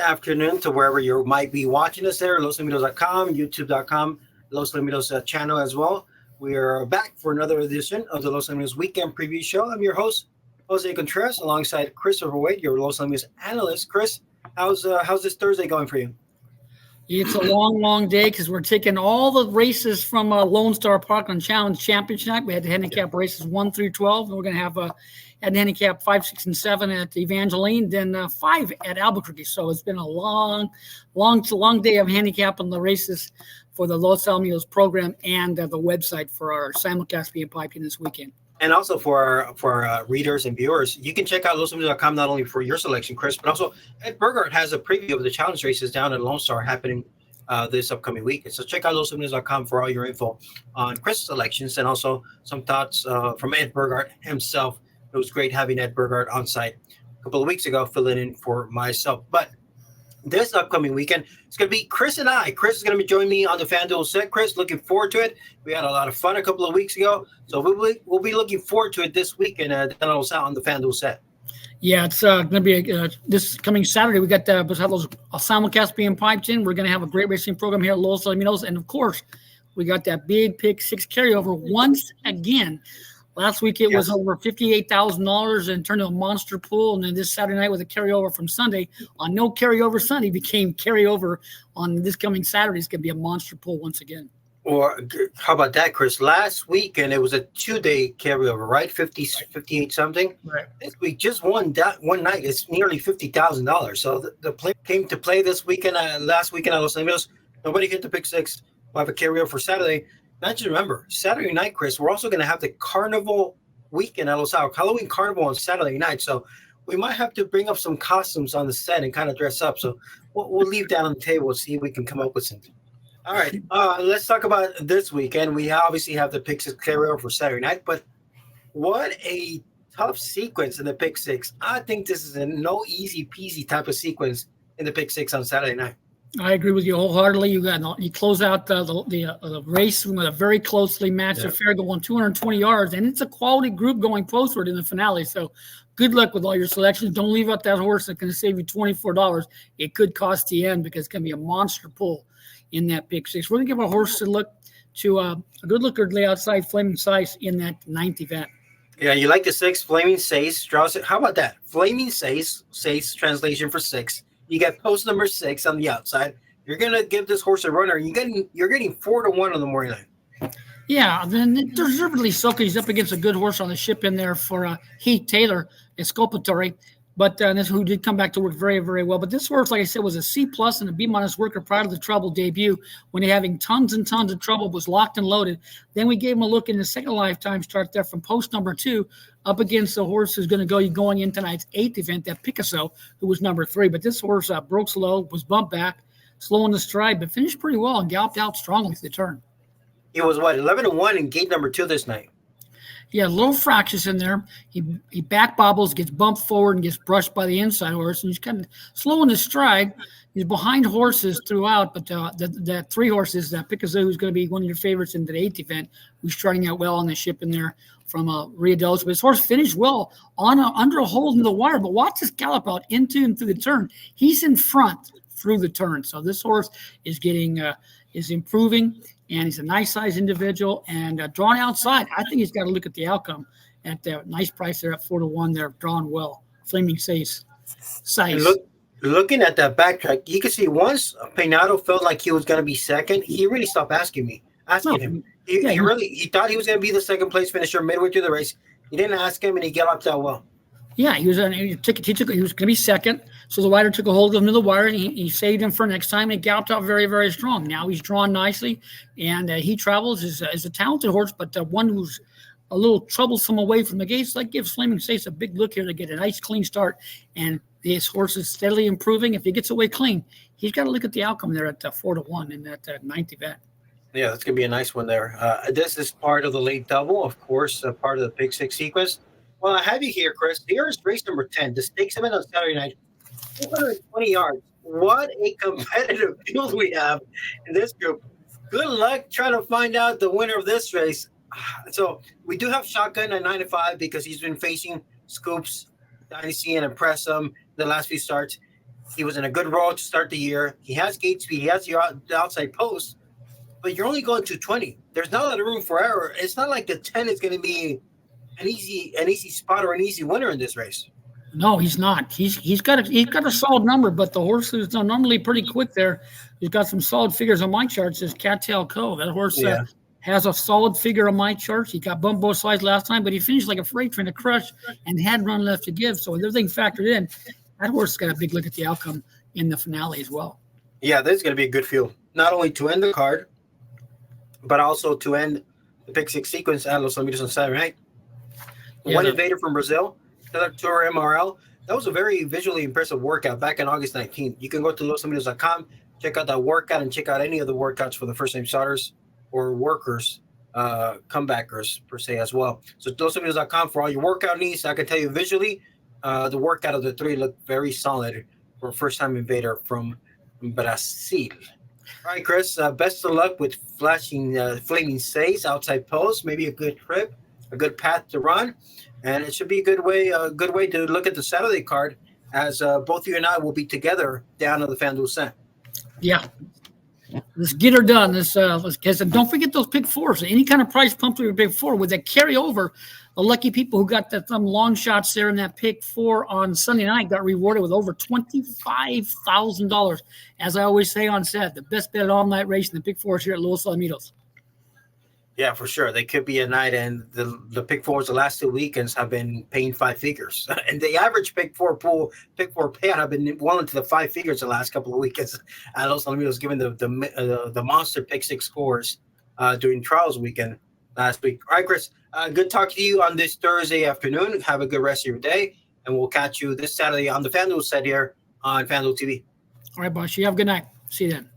afternoon to wherever you might be watching us there, loslimitos.com, youtube.com, Los Limitos channel as well. We are back for another edition of the Los Limitos Weekend Preview Show. I'm your host, Jose Contreras, alongside Christopher Wade, your Los Limitos analyst. Chris, how's this Thursday going for you? It's a long, long day because we're taking all the races from Lone Star Parkland Challenge Championship night. We had the handicap races 1 through 12, and we're going to have at handicap 5, 6, and 7 at Evangeline, then 5 at Albuquerque. So it's been a long day of handicapping the races for the Los Alamitos program and the website for our simulcast being piped in this weekend. And also for our readers and viewers, you can check out loslimitos.com not only for your selection, Chris, but also Ed Burgart has a preview of the challenge races down at Lone Star happening this upcoming week. So check out loslimitos.com for all your info on Chris' selections and also some thoughts from Ed Burgart himself. It was great having Ed Burgart on site a couple of weeks ago, filling in for myself. But this upcoming weekend, it's going to be Chris and I. Chris is going to be joining me on the FanDuel set. Chris, looking forward to it. We had a lot of fun a couple of weeks ago, so we'll be looking forward to it this weekend. Then I'll out on the FanDuel set. Yeah, it's going to be this coming Saturday. We got those simulcast being piped in. We're going to have a great racing program here at Los Alamitos, and of course, we got that big pick 6 carryover once again. Last week it was over $58,000 and turned into a monster pool. And then this Saturday night with a carryover from Sunday on No Carryover Sunday became carryover on this coming Saturday. It's going to be a monster pool once again. Or how about that, Chris? Last weekend it was a 2-day carryover, right? 58 something. Right. This week just one night. It's nearly $50,000. So the play came to play this weekend. Last weekend at Los Angeles, nobody hit the pick 6. We'll have a carryover for Saturday. Not just remember, Saturday night, Chris, we're also going to have the Carnival weekend at Los Alamitos, Halloween Carnival on Saturday night. So we might have to bring up some costumes on the set and kind of dress up. So we'll leave that on the table and see if we can come up with something. All right, let's talk about this weekend. We obviously have the pick 6 carryover for Saturday night, but what a tough sequence in the pick 6. I think this is a no easy peasy type of sequence in the pick 6 on Saturday night. I agree with you wholeheartedly. You close out the race with a very closely matched affair going 220 yards, and it's a quality group going postward in the finale. So good luck with all your selections. Don't leave out that horse that's going to save you $24. It could cost the end because it's going to be a monster pull in that pick 6. We're going to give a horse a good look or lay outside Flaming Size in that 9th event. Yeah, you like the 6, Flaming Size. How about that? Flaming Size translation for 6. You got post number 6 on the outside. You're gonna give this horse a runner. You're getting 4-1 on the morning line. Yeah, then deservedly so. He's up against a good horse on the ship in there for Heath Taylor, exculpatory. But this who did come back to work very, very well. But this horse, like I said, was a C+ and a B- worker prior to the Trouble debut when he having tons and tons of trouble, was locked and loaded. Then we gave him a look in the second lifetime start there from post number 2 up against the horse who's going to go going in tonight's 8th event, that Picasso, who was number 3. But this horse broke slow, was bumped back, slow in the stride, but finished pretty well and galloped out strongly to the turn. He was, 11-1 in gate number 2 this night. Yeah, little fractures in there. He back bobbles, gets bumped forward, and gets brushed by the inside horse. And he's kind of slow in his stride. He's behind horses throughout, but that 3 horses, that Picasso, who's going to be one of your favorites in the 8th event, who's starting out well on the ship in there from Rio Delos. But his horse finished well under a hold in the wire. But watch this gallop out into and through the turn. He's in front through the turn. So this horse is is improving. And he's a nice size individual and drawn outside. I think he's got to look at the outcome at the nice price there at 4-1. They're drawn well. Flaming Size. Looking at that backtrack, you can see once Peinado felt like he was going to be second, he really stopped asking him. He thought he was going to be the second place finisher midway through the race. He didn't ask him, and he galloped out well. Yeah, he was going to be second. So the rider took a hold of him to the wire, and he saved him for next time, and he galloped out very, very strong. Now he's drawn nicely, and he travels as a talented horse, but one who's a little troublesome away from the gates. That gives Flaming Size a big look here to get a nice, clean start, and this horse is steadily improving. If he gets away clean, he's got to look at the outcome there at 4-1 in that 9th event. Yeah, that's going to be a nice one there. This is part of the late double, of course, part of the pick 6 sequence. Well, I have you here, Chris. Here is race number 10, the stakes event on Saturday night, 220 yards. What a competitive field we have in this group. Good luck trying to find out the winner of this race. So we do have Shotgun at 9-5 because he's been facing Scoops, Dynasty, and Impressum the last few starts. He was in a good role to start the year. He has gate speed. He has the outside post, but you're only going 220. There's not a lot of room for error. It's not like the 10 is going to be an easy spot or an easy winner in this race. No, he's not. He's got a solid number, but the horse is normally pretty quick there. He's got some solid figures on my charts. Is Cattail Cove. That horse has a solid figure on my charts. He got bumped both sides last time, but he finished like a freight train to crush and had run left to give. So everything factored in. That horse got a big look at the outcome in the finale as well. Yeah, this is going to be a good field. Not only to end the card, but also to end the pick six sequence at Los Ponies on Saturday night. One invader from Brazil, the Tour MRL. That was a very visually impressive workout back on August 19th. You can go to losponies.com, check out that workout, and check out any of the workouts for the first-time starters or workers, comebackers per se as well. So losponies.com for all your workout needs. I can tell you visually, the workout of the three looked very solid for a first-time invader from Brazil. All right, Chris, best of luck with flashing flaming says outside post, maybe a good trip, a good path to run, and it should be a good way to look at the Saturday card as both you and I will be together down on the FanDuel Cent. Yeah. Let's get her done. And don't forget those pick fours. Any kind of price pump to your pick four with that carryover. The lucky people who got some long shots there in that pick four on Sunday night got rewarded with over $25,000. As I always say on set, the best bet at all night race in the pick fours here at Los Alamitos. Yeah, for sure. They could be a night, and the pick fours the last 2 weekends have been paying five figures. And the average pick four payout have been well into the five figures the last couple of weekends. Los Alamitos given the monster pick six scores during trials weekend last week. All right, Chris, good talking to you on this Thursday afternoon. Have a good rest of your day, and we'll catch you this Saturday on the FanDuel set here on FanDuel TV. All right, boss. You have a good night. See you then.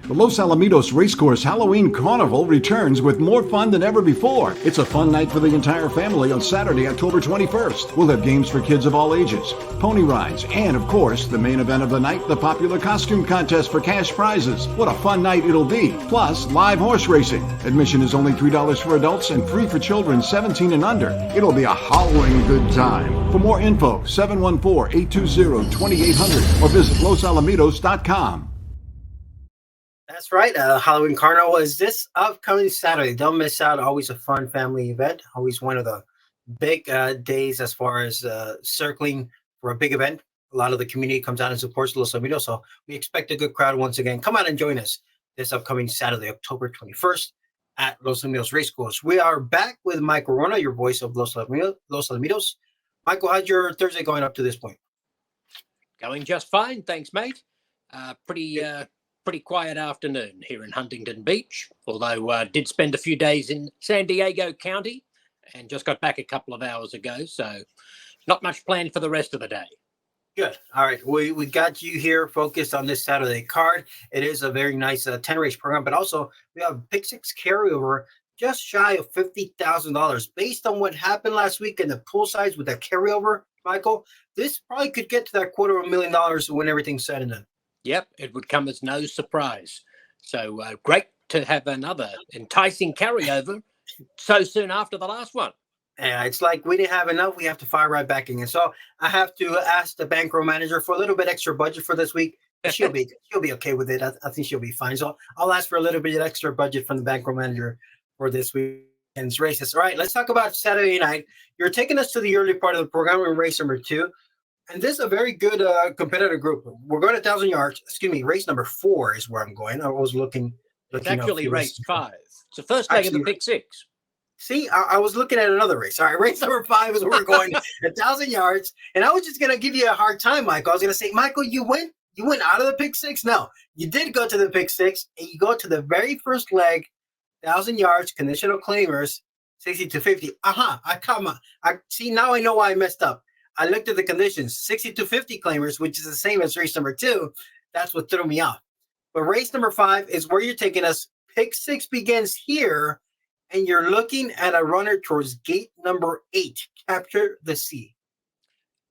Los Alamitos Racecourse Halloween Carnival returns with more fun than ever before. It's a fun night for the entire family on Saturday, October 21st. We'll have games for kids of all ages, pony rides, and of course, the main event of the night, the popular costume contest for cash prizes. What a fun night it'll be. Plus, live horse racing. Admission is only $3 for adults and free for children 17 and under. It'll be a howling good time. For more info, 714-820-2800 or visit losalamitos.com. That's right. Halloween Carnival is this upcoming Saturday. Don't miss out. Always a fun family event. Always one of the big days as far as circling for a big event. A lot of the community comes out and supports Los Alamitos, so we expect a good crowd once again. Come out and join us this upcoming Saturday, October 21st at Los Alamitos Racecourse. We are back with Michael Wrona, your voice of Los Alamitos. Michael, how's your Thursday going up to this point? Going just fine, thanks, mate. Pretty quiet afternoon here in Huntington Beach, although did spend a few days in San Diego County and just got back a couple of hours ago, so not much planned for the rest of the day. Good. All right. We got you here focused on this Saturday card. It is a very nice 10-race program, but also we have pick six carryover just shy of $50,000. Based on what happened last week in the pool size with that carryover, Michael, this probably could get to that $250,000 when everything's said and done. Yep, it would come as no surprise. So great to have another enticing carryover so soon after the last one. Yeah, it's like we didn't have enough. We have to fire right back in. So I have to ask the bankroll manager for a little bit extra budget for this week. She'll be okay with it. I think she'll be fine. So I'll ask for a little bit extra budget from the bankroll manager for this weekend's races. All right, let's talk about Saturday night. You're taking us to the early part of the program in race number 2. And this is a very good competitive group. We're going 1,000 yards. Excuse me, race number 4 is where I'm going. I was looking it's actually race 5. It's the first leg of the pick 6. See, I was looking at another race. All right, race number 5 is where we're going 1,000 yards. And I was just going to give you a hard time, Michael. I was going to say, Michael, you went out of the pick 6? No, you did go to the pick 6, and you go to the very first leg, 1,000 yards, conditional claimers, 60 to 50. I see, now I know why I messed up. I looked at the conditions, 60 to 50 claimers, which is the same as race number 2. That's what threw me off. But race number 5 is where you're taking us. Pick 6 begins here, and you're looking at a runner towards gate number 8, Capture the Sea.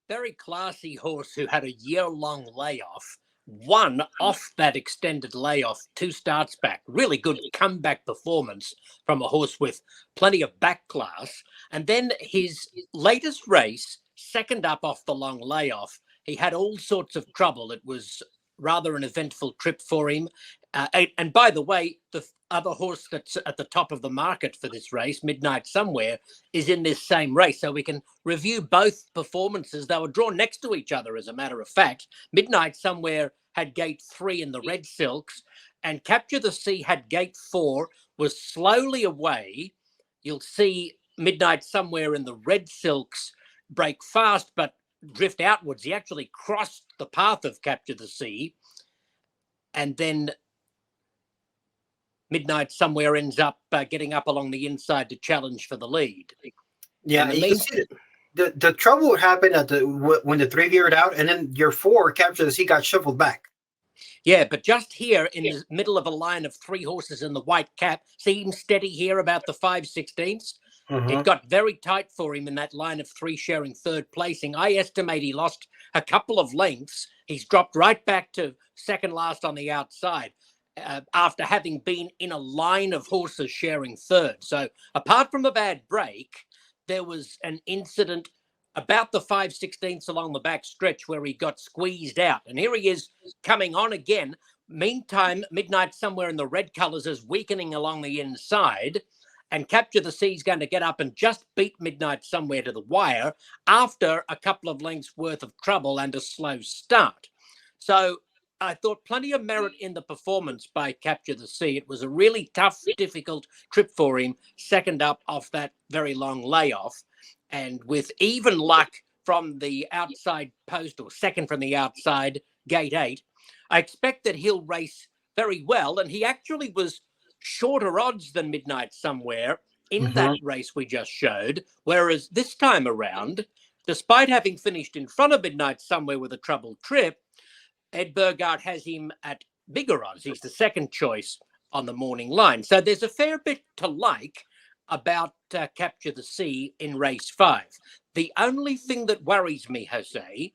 Very classy horse who had a year-long layoff, won off that extended layoff 2 starts back. Really good comeback performance from a horse with plenty of back class. And then his latest race, second up off the long layoff, he had all sorts of trouble. It was rather an eventful trip for him. And by the way, the other horse that's at the top of the market for this race, Midnight Somewhere, is in this same race. So we can review both performances. They were drawn next to each other, as a matter of fact. Midnight Somewhere had gate 3 in the red silks, and Capture the Sea had gate 4, was slowly away. You'll see Midnight Somewhere in the red silks break fast, but drift outwards. He actually crossed the path of Capture the Sea, and then Midnight Somewhere ends up getting up along the inside to challenge for the lead. Yeah, you can see the trouble would happen at when the 3 veered out, and then your 4, Capture the Sea, got shuffled back. Yeah, but just here in the middle of a line of 3 horses in the white cap, see him steady here about the 5/16. It got very tight for him in that line of 3 sharing third placing. I estimate he lost a couple of lengths. He's dropped right back to second last on the outside after having been in a line of horses sharing third. So apart from a bad break, there was an incident about the 5/16 along the back stretch where he got squeezed out. And here he is coming on again. Meantime, Midnight Somewhere in the red colours is weakening along the inside. And Capture the Sea is going to get up and just beat Midnight Somewhere to the wire after a couple of lengths worth of trouble and a slow start. So I thought plenty of merit in the performance by Capture the Sea. It was a really tough, difficult trip for him, second up off that very long layoff. And with even luck from the outside post, or second from the outside, gate 8, I expect that he'll race very well. And he actually was shorter odds than Midnight Somewhere in that race we just showed. Whereas this time around, despite having finished in front of Midnight Somewhere with a troubled trip, Ed Burgard has him at bigger odds. He's the second choice on the morning line. So there's a fair bit to like about Capture the Sea in race 5. The only thing that worries me, Jose,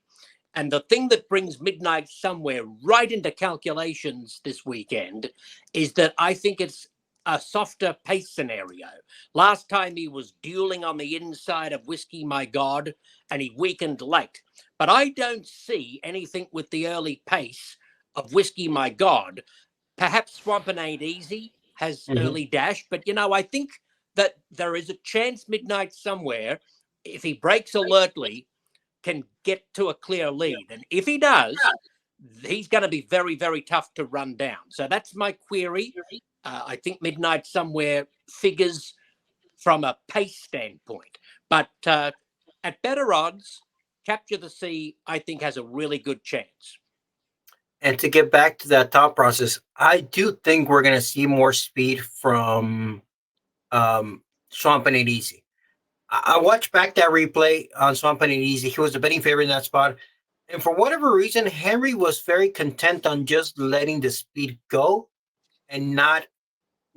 and the thing that brings Midnight Somewhere right into calculations this weekend, is that I think it's a softer pace scenario. Last time he was dueling on the inside of Whiskey My God, and he weakened late. But I don't see anything with the early pace of Whiskey My God. Perhaps Swampin' Ain't Easy has early dash, but, I think that there is a chance Midnight Somewhere, if he breaks alertly, can get to a clear lead. And if he does, he's going to be very, very tough to run down. So that's my query. I think Midnight Somewhere figures from a pace standpoint. But at better odds, Capture the Sea, I think, has a really good chance. And to get back to that thought process, I do think we're going to see more speed from Swampin' Ain't Easy. I watched back that replay on Swampin' Ain't Easy. He was the betting favorite in that spot. And for whatever reason, Henry was very content on just letting the speed go and not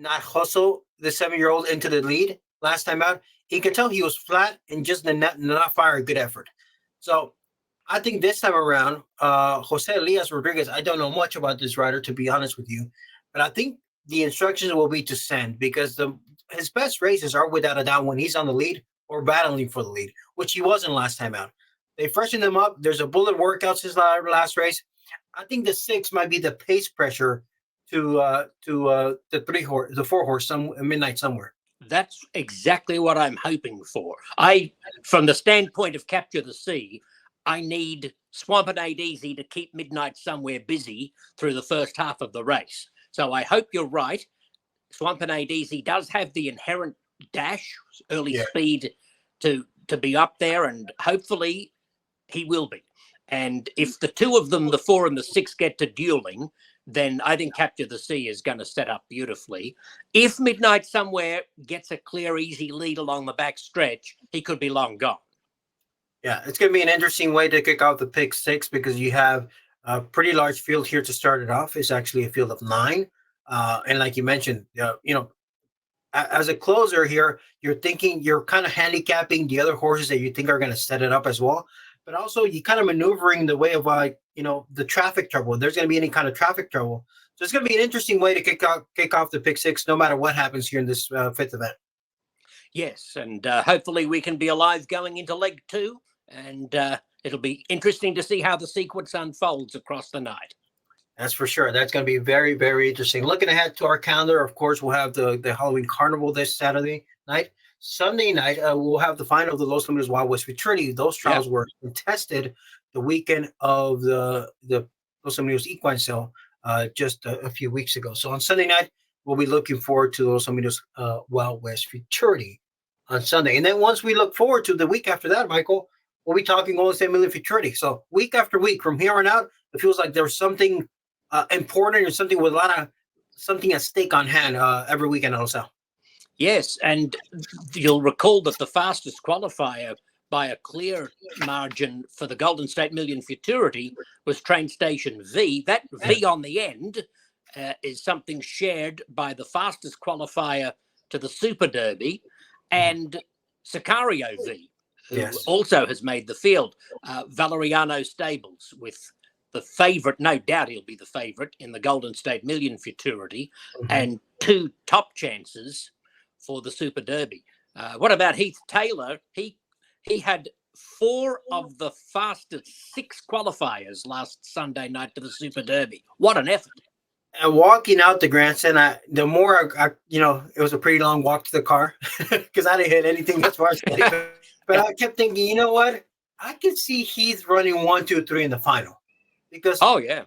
hustle the 7-year-old into the lead last time out. You could tell he was flat and just not fire a good effort. So I think this time around, Jose Elias Rodriguez, I don't know much about this rider, to be honest with you, but I think the instructions will be to send, because his best races are without a doubt when he's on the lead or battling for the lead, which he wasn't last time out. They freshened him up. There's a bullet workout since last race. I think the 6 might be the pace pressure to the 4 horse, Midnight Somewhere. That's exactly what I'm hoping for. From the standpoint of Capture the Sea, I need Swampin' Ain't Easy to keep Midnight Somewhere busy through the first half of the race. So I hope you're right. Swampin' Ain't Easy does have the inherent dash, early speed to be up there, and hopefully he will be. And if the 2 of them, the 4 and the 6, get to dueling, then I think Capture the Sea is going to set up beautifully. If Midnight Somewhere gets a clear, easy lead along the back stretch, he could be long gone. Yeah, it's going to be an interesting way to kick off the pick 6, because you have A pretty large field here to start it off. It's actually a field of 9. And like you mentioned, as a closer here, you're kind of handicapping the other horses that you think are going to set it up as well. But also, you kind of maneuvering the way of the traffic trouble. If there's going to be any kind of traffic trouble, so it's going to be an interesting way to kick off the pick 6, no matter what happens here in this 5th event. Yes, and hopefully we can be alive going into leg 2, and it'll be interesting to see how the sequence unfolds across the night. That's for sure. That's going to be very, very interesting. Looking ahead to our calendar, of course, we'll have the Halloween Carnival this Saturday night. Sunday night, we'll have the final of the Los Ponies Wild West Futurity. Those trials were contested the weekend of the Los Ponies Equine Sale just a few weeks ago. So on Sunday night, we'll be looking forward to the Los Ponies Wild West Futurity on Sunday. And then once we look forward to the week after that, Michael, we'll be talking Golden State Million Futurity. So week after week, from here on out, it feels like there's something important or something with something at stake on hand every weekend also. Yes, and you'll recall that the fastest qualifier by a clear margin for the Golden State Million Futurity was Train Station V. That V on the end is something shared by the fastest qualifier to the Super Derby and Sicario V, who also has made the field. Valeriano Stables with the favourite, no doubt he'll be the favourite in the Golden State Million Futurity, and 2 top chances for the Super Derby. What about Heath Taylor? He had 4 of the fastest 6 qualifiers last Sunday night to the Super Derby. What an effort. And walking out the grandstand, the more it was a pretty long walk to the car because I didn't hit anything as far as but I kept thinking, you know what? I could see Heath running 1, 2, 3 in the final. Because a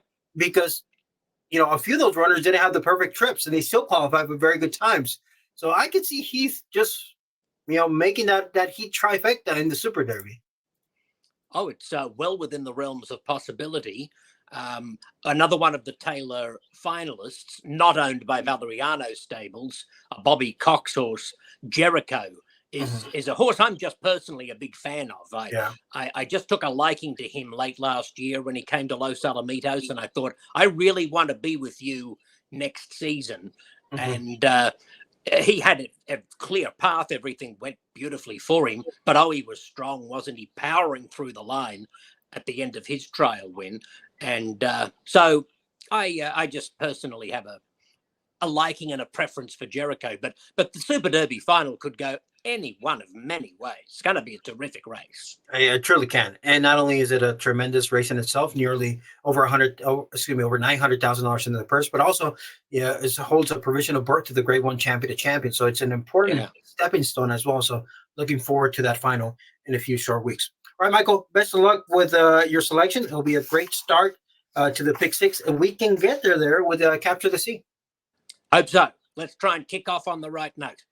few of those runners didn't have the perfect trips and they still qualified with very good times. So I could see Heath just making that Heath trifecta in the Super Derby. Oh, it's well within the realms of possibility. Another one of the Taylor finalists, not owned by Valeriano Stables, a Bobby Cox horse, Jericho, is a horse I'm just personally a big fan of. I just took a liking to him late last year when he came to Los Alamitos, and I thought, I really want to be with you next season. And he had a clear path. Everything went beautifully for him, but he was strong, wasn't he? Powering through the line at the end of his trial win. And so I just personally have a liking and a preference for Jericho, but the Super Derby final could go any one of many ways. It's going to be a terrific race. It truly can. And not only is it a tremendous race in itself, nearly over $900,000 into the purse, but also it holds a provisional berth to the Grade 1 champion to champion. So it's an important stepping stone as well. So looking forward to that final in a few short weeks. All right, Michael, best of luck with your selection. It'll be a great start to the Pick 6, and we can get there with Capture the Sea. Hope so. Let's try and kick off on the right note.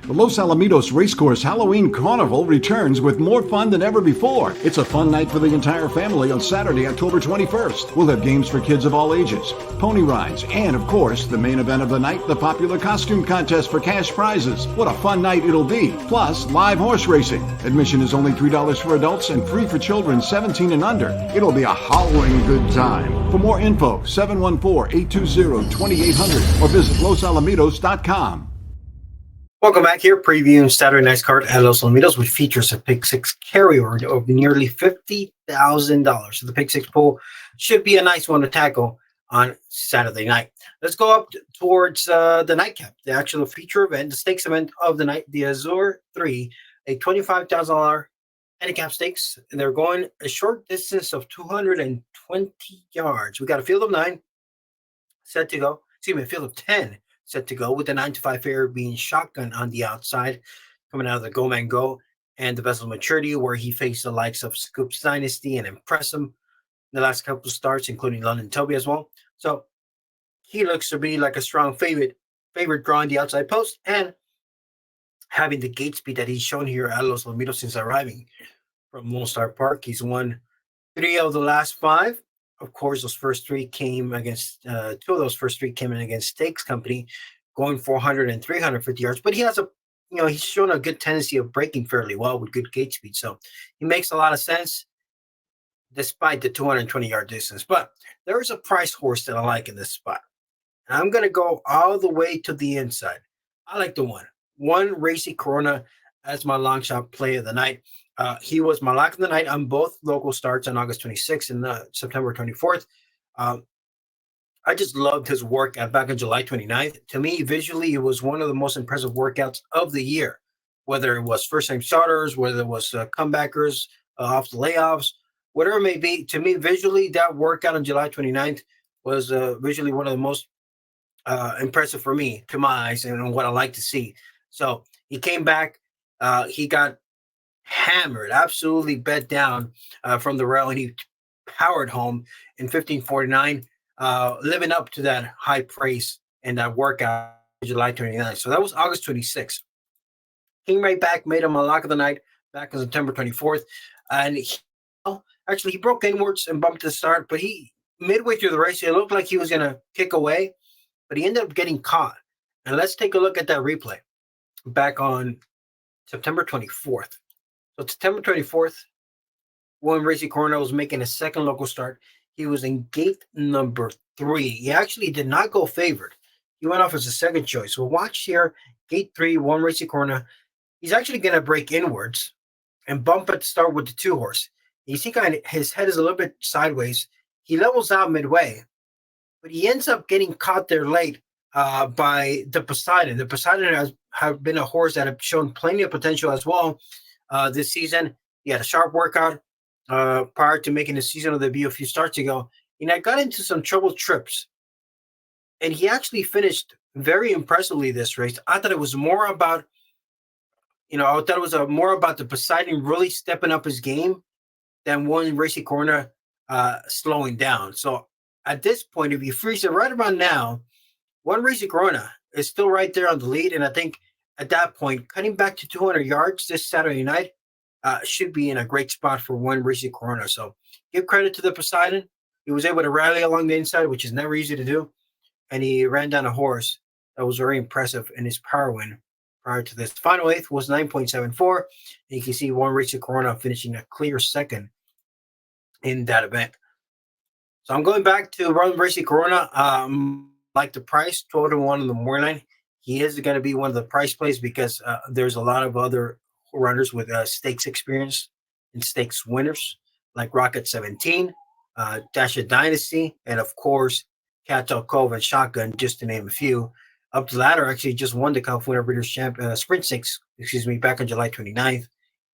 Los Alamitos Racecourse Halloween Carnival returns with more fun than ever before. It's a fun night for the entire family on Saturday, October 21st. We'll have games for kids of all ages, pony rides, and of course, the main event of the night, the popular costume contest for cash prizes. What a fun night it'll be. Plus, live horse racing. Admission is only $3 for adults and free for children 17 and under. It'll be a howling good time. For more info, 714-820-2800 or visit losalamitos.com. Welcome back here, previewing Saturday night's card at Los Alamitos, which features a Pick 6 carryover of nearly $50,000. So the Pick 6 pool should be a nice one to tackle on Saturday night. Let's go up towards the nightcap, the actual feature event, the stakes event of the night, the Azure 3, a $25,000 handicap stakes. And they're going a short distance of 220 yards. We got a field of 9 set to go. Excuse me, a field of 10 set to go, with the 9-5 fare being shotgun on the outside, coming out of the Go Man Go and the Vessel Maturity, where he faced the likes of Scoops Dynasty and Impress him in the last couple of starts, including London Toby as well. So he looks to be like a strong favorite drawing the outside post and having the gate speed that he's shown here at Los Lomitos since arriving from Lone Star Park. He's won 3 of the last 5. Of course, those first 3 came against 2 of those first 3 came in against Stakes Company, going 400 and 350 yards. But he has he's shown a good tendency of breaking fairly well with good gate speed. So he makes a lot of sense despite the 220-yard distance. But there is a price horse that I like in this spot. And I'm going to go all the way to the inside. I like the one Racy Corona as my long shot play of the night. He was my lock of the night on both local starts on August 26th and September 24th. I just loved his work back on July 29th. To me, visually, it was one of the most impressive workouts of the year, whether it was first-time starters, whether it was comebackers off the layoffs, whatever it may be. To me, visually, that workout on July 29th was visually one of the most impressive for me, to my eyes, and what I like to see. So he came back. He got hammered, absolutely bet down from the rail, and he powered home in 15:49, living up to that high praise and that workout July 29th. So that was August 26th. Came right back, made him a lock of the night back on September 24th. And he broke inwards and bumped the start, but he midway through the race, it looked like he was going to kick away, but he ended up getting caught. And let's take a look at that replay back on September 24th. So September 24th, when Racy Corona was making a second local start, he was in gate number 3. He actually did not go favored. He went off as a second choice. So watch here, gate 3, one Racy Corona. He's actually going to break inwards and bump at the start with the 2 horse. You see his head is a little bit sideways. He levels out midway, but he ends up getting caught there late by the Poseidon. The Poseidon has been a horse that have shown plenty of potential as well this season. He had a sharp workout prior to making the seasonal debut a few starts ago. And I got into some trouble trips. And he actually finished very impressively this race. I thought it was more about, more about the Poseidon really stepping up his game than one Racy Corona slowing down. So at this point, if you freeze it right around now, one Racy Corona is still right there on the lead. And I think at that point, cutting back to 200 yards this Saturday night should be in a great spot for one Racy Corona. So give credit to the Poseidon. He was able to rally along the inside, which is never easy to do. And he ran down a horse that was very impressive in his power win prior to this. Final eighth was 9.74. And you can see one Racy Corona finishing a clear second in that event. So I'm going back to run Racy Corona. Like the price, 12-1 on the morning line. He is going to be one of the price plays because there's a lot of other runners with stakes experience and stakes winners like Rocket 17, Dasha Dynasty, and of course, Cattail Cove and Shotgun, just to name a few. Up the ladder actually just won the California Breeders' Sprint Stakes, back on July 29th.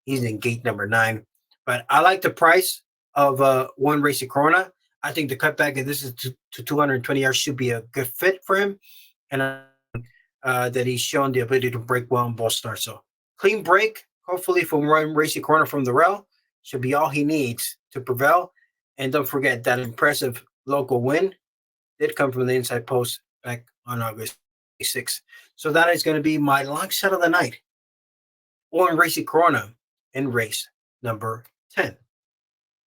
He's in gate number 9. But I like the price of one Racy Corona. I think the cutback, if this is to 220 yards, should be a good fit for him. And that he's shown the ability to break well in both starts. So clean break, hopefully from one Racy Corona from the rail, should be all he needs to prevail. And don't forget that impressive local win did come from the inside post back on August 6th. So that is going to be my long shot of the night on Racy Corona in race number 10.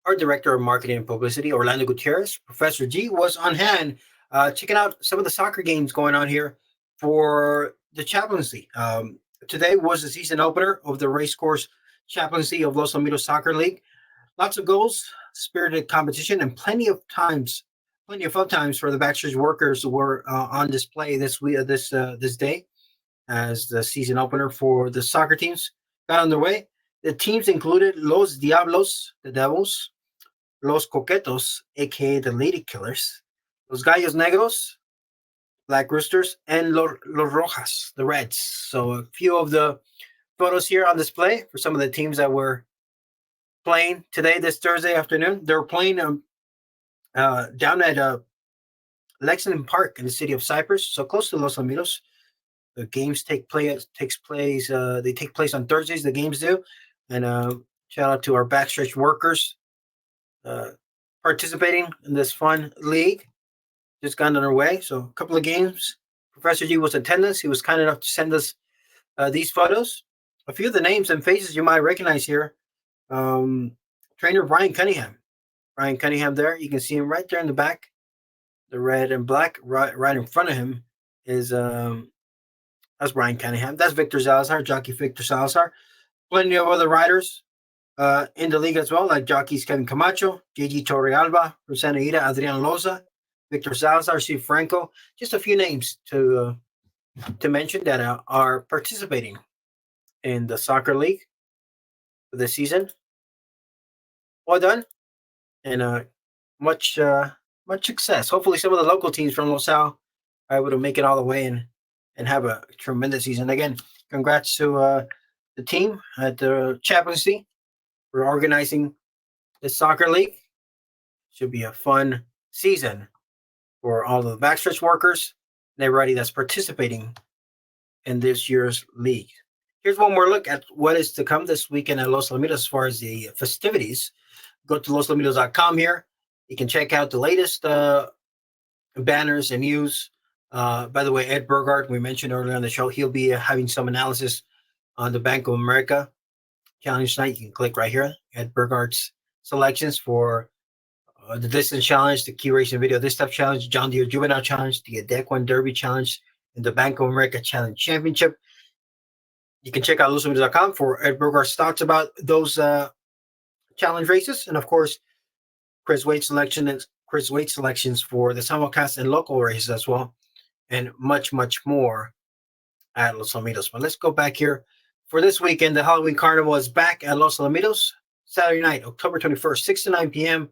Our director of marketing and publicity, Orlando Gutierrez, Professor G, was on hand checking out some of the soccer games going on here for the chaplaincy. Today was the season opener of the racecourse chaplaincy of Los Lomitos Soccer League. Lots of goals, spirited competition, and plenty of fun times for the backstage workers who were on display this day as the season opener for the soccer teams got underway. The teams included Los Diablos, the Devils, Los Coquetos, aka the Lady Killers, Los Gallos Negros, Black Roosters, and Los Rojas, the Reds. So a few of the photos here on display for some of the teams that were playing today, this Thursday afternoon. They were playing down at Lexington Park in the city of Cypress, so close to Los Lomitos. The games take place on Thursdays, the games do. And shout out to our backstretch workers participating in this fun league. just got underway. So a couple of games. Professor G was in attendance. He was kind enough to send us these photos. A few of the names and faces you might recognize here. Trainer Brian Cunningham. Brian Cunningham there. You can see him right there in the back. The red and black right in front of him is that's Brian Cunningham. That's Victor Salazar, jockey Victor Salazar. Plenty of other riders in the league as well, like jockeys Kevin Camacho, JG Torrealba, Rosana Ida, Adrian Loza, Victor Salazar, Steve Franco. Just a few names to mention that are participating in the soccer league for this season. Well done, and much success. Hopefully, some of the local teams from Los Al are able to make it all the way and have a tremendous season. Again, congrats to the team at the Champions League for organizing the soccer league. Should be a fun season for all the backstretch workers and everybody that's participating in this year's league. Here's one more look at what is to come this weekend at Los Alamitos as far as the festivities. Go to losalamitos.com here. You can check out the latest banners and news. By the way, Ed Burgard, we mentioned earlier on the show, he'll be having some analysis on the Bank of America Challenge tonight. You can click right here. Ed Burgard's selections for the Distance Challenge, the Key Racing Video This Stuff Challenge, John Deere Juvenile Challenge, the Deck One Derby Challenge, and the Bank of America Challenge Championship. You can check out losalamitos.com for Ed Burgard's thoughts about those challenge races, and of course, Chris Wade's selections for the simulcast and local races as well, and much more at Los Alamitos. But let's go back here for this weekend. The Halloween Carnival is back at Los Alamitos Saturday night, October 21st, 6 to 9 p.m.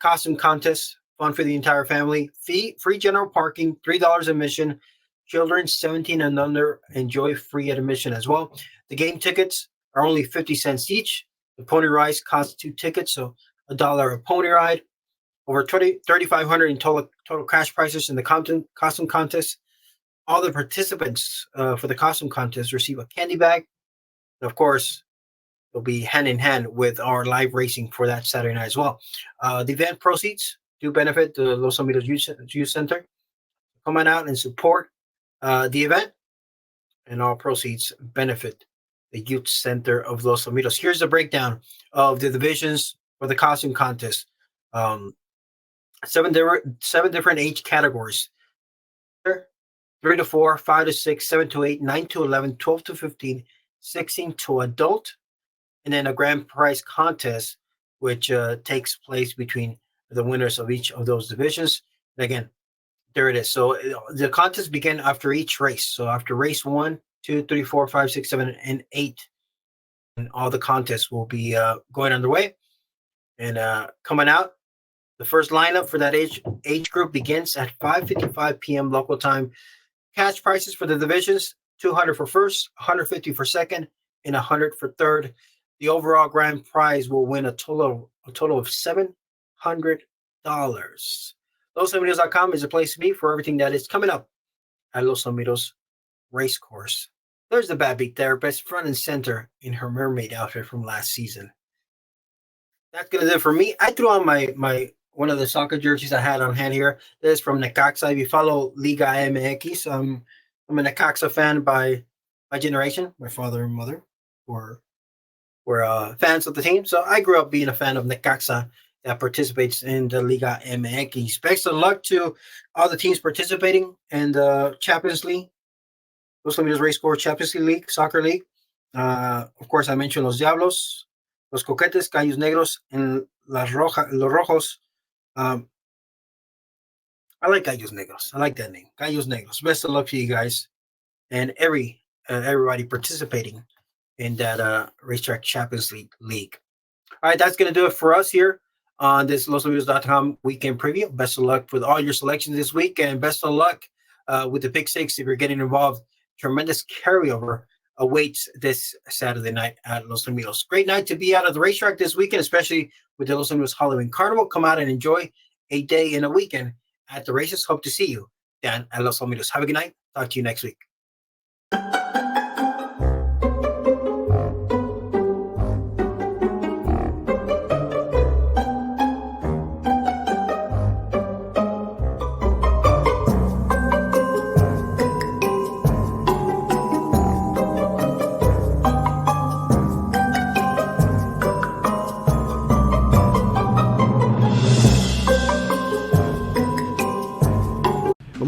Costume contest, fun for the entire family. Free general parking, $3 admission. Children 17 and under enjoy free admission as well. The game tickets are only 50 cents each. The pony rides cost 2 tickets, so $1 a pony ride. Over $3,500 in total cash prices in the costume contest. All the participants for the costume contest receive a candy bag. And of course, they'll be hand in hand with our live racing for that Saturday night as well. The event proceeds do benefit the Los Alamitos Youth Center. Come on out and support the event, and all proceeds benefit the Youth Center of Los Alamitos. Here's the breakdown of the divisions for the costume contest. 7 different age categories: 3 to 4, 5 to 6, 7 to 8, 9 to 11, 12 to 15, 16 to adult, and then a grand prize contest, which takes place between the winners of each of those divisions. And again, there it is. So the contest began after each race. So after race 1, 2, 3, 4, 5, 6, 7, and 8, and all the contests will be going underway and coming out. The first lineup for that age group begins at 5:55 p.m. local time. Cash prices for the divisions: $200 for first, $150 for second, and $100 for third. The overall grand prize will win a total of $700. LosAlamitos.com is a place to be for everything that is coming up at Los Alamitos Racecourse. There's the Bad Beat Therapist, front and center in her mermaid outfit from last season. That's gonna do it for me. I threw on my one of the soccer jerseys I had on hand here. This is from Necaxa. If you follow Liga MX, I'm a Necaxa fan by generation. My father and mother were fans of the team, so I grew up being a fan of Necaxa that participates in the Liga MX. Best of luck to all the teams participating in the Champions League, Los Alamitos Racecourse Champions League, Soccer League. Of course, I mentioned Los Diablos, Los Coquetes, Gallos Negros, and Los Rojos. I like Gallos Negros. I like that name, Gallos Negros. Best of luck to you guys and everybody participating in that Racetrack Champions League. All right, that's going to do it for us here on this LosAlamitos.com weekend preview. Best of luck with all your selections this week, and best of luck with the Pick Six if you're getting involved. Tremendous carryover awaits this Saturday night at Los Alamitos. Great night to be out of the racetrack this weekend, especially with the Los Alamitos Halloween Carnival. Come out and enjoy a day and a weekend at the races. Hope to see you down at Los Alamitos. Have a good night. Talk to you next week.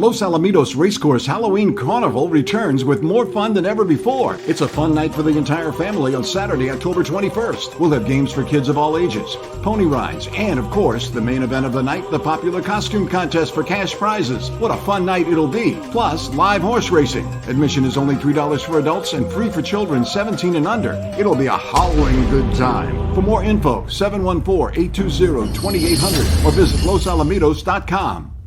Los Alamitos Racecourse Halloween Carnival returns with more fun than ever before. It's a fun night for the entire family on Saturday, October 21st. We'll have games for kids of all ages, pony rides, and of course, the main event of the night, the popular costume contest for cash prizes. What a fun night it'll be. Plus, live horse racing. Admission is only $3 for adults and free for children 17 and under. It'll be a howling good time. For more info, 714-820-2800 or visit losalamitos.com.